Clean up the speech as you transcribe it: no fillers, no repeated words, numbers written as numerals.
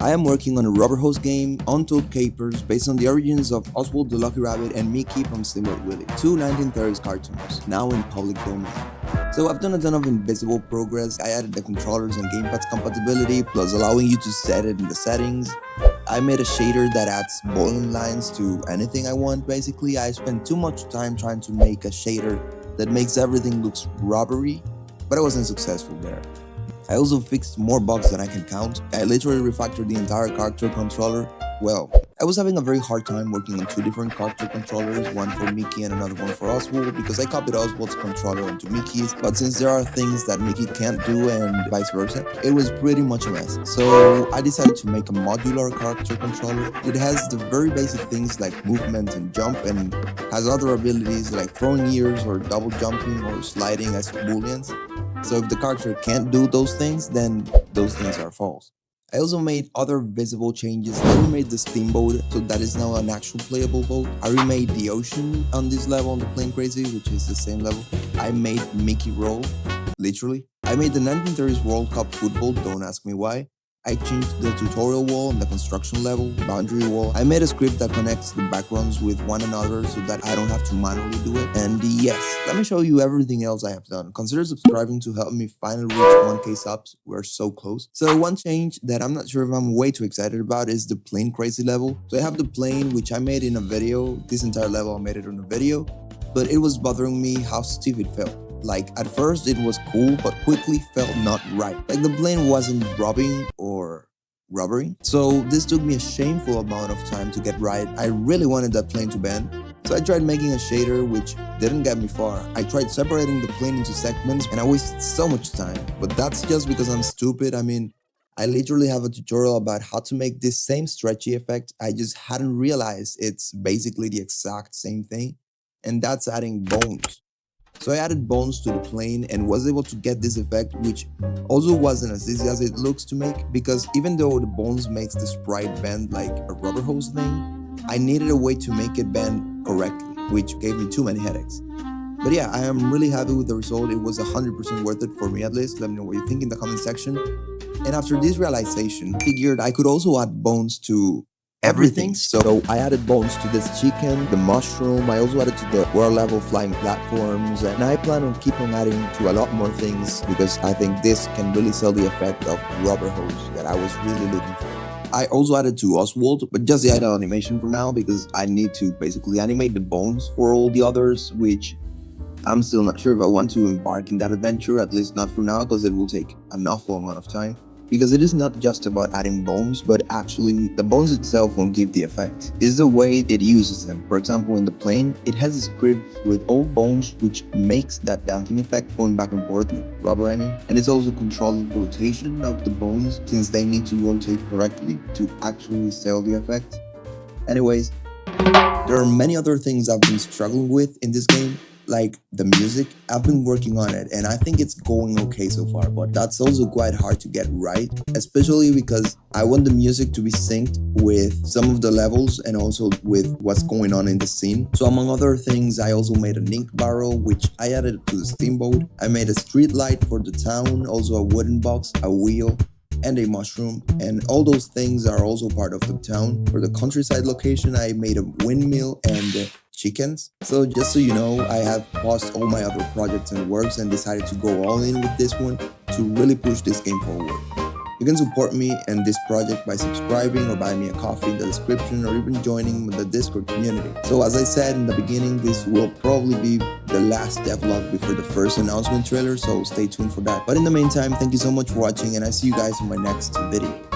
I am working on a rubberhose game, Untold Capers, based on the origins of Oswald the Lucky Rabbit and Mickey from Steamboatwillie, two 1930s cartoons, now in public domain. So I've done a ton of invisible progress. I added the controllers and gamepad's compatibility, plus allowing you to set it in the settings. I made a shader that adds bowling lines to anything I want. Basically, I spent too much time trying to make a shader that makes everything looks rubbery, but I wasn't successful there. I also fixed more bugs than I can count. I literally refactored the entire character controller. Well, I was having a very hard time working on two different character controllers, one for Mickey and another one for Oswald, because I copied Oswald's controller onto Mickey's, but since there are things that Mickey can't do and vice versa, it was pretty much a mess. So I decided to make a modular character controller. It has the very basic things like movement and jump, and has other abilities like throwing ears or double jumping or sliding as booleans. So if the character can't do those things, then those things are false. I also made other visible changes. I remade the steamboat, so that is now an actual playable boat. I remade the ocean on this level on the Plane Crazy, which is the same level. I made Mickey roll, literally. I made the 1930s World Cup football, don't ask me why. I changed the tutorial wall on the construction level, boundary wall. I made a script that connects the backgrounds with one another so that I don't have to manually do it. And yes, let me show you everything else I have done. Consider subscribing to help me finally reach 1K subs. We're so close. So one change that I'm not sure if I'm way too excited about is the plane crazy level. So I have the plane, which I made in a video. This entire level I made it on a video, but it was bothering me how stiff it felt. Like, at first it was cool, but quickly felt not right. Like the plane wasn't rubbing or rubbering. So this took me a shameful amount of time to get right. I really wanted that plane to bend. So I tried making a shader, which didn't get me far. I tried separating the plane into segments, and I wasted so much time. But that's just because I'm stupid. I mean, I literally have a tutorial about how to make this same stretchy effect. I just hadn't realized it's basically the exact same thing. And that's adding bones. So I added bones to the plane and was able to get this effect, which also wasn't as easy as it looks to make, because even though the bones makes the sprite bend like a rubber hose thing, I needed a way to make it bend correctly, which gave me too many headaches. But yeah, I am really happy with the result. It was 100% worth it for me at least. Let me know what you think in the comment section. And after this realization, I figured I could also add bones to everything. So I added bones to this chicken, the mushroom. I also added to the world level flying platforms, and I plan on keep on adding to a lot more things because I think this can really sell the effect of rubber hose that I was really looking for. I also added to Oswald, but just the idle animation for now because I need to basically animate the bones for all the others, which I'm still not sure if I want to embark in that adventure, at least not for now, because it will take an awful amount of time. Because it is not just about adding bones, but actually the bones itself won't give the effect. It's the way it uses them. For example, in the plane, it has a script with all bones which makes that damping effect going back and forth, rubber I mean. And it's also controlling the rotation of the bones since they need to rotate correctly to actually sell the effect. Anyways, there are many other things I've been struggling with in this game, like the music. I've been working on it and I think it's going okay so far, but that's also quite hard to get right, especially because I want the music to be synced with some of the levels and also with what's going on in the scene. So among other things, I also made an ink barrel, which I added to the steamboat. I made a street light for the town, also a wooden box, a wheel, and a mushroom, and all those things are also part of the town. For the countryside location, I made a windmill and chickens. So just so you know, I have paused all my other projects and works and decided to go all in with this one to really push this game forward. You can support me and this project by subscribing or buying me a coffee in the description or even joining the Discord community. So as I said in the beginning, this will probably be the last devlog before the first announcement trailer, so stay tuned for that. But in the meantime, thank you so much for watching and I see you guys in my next video.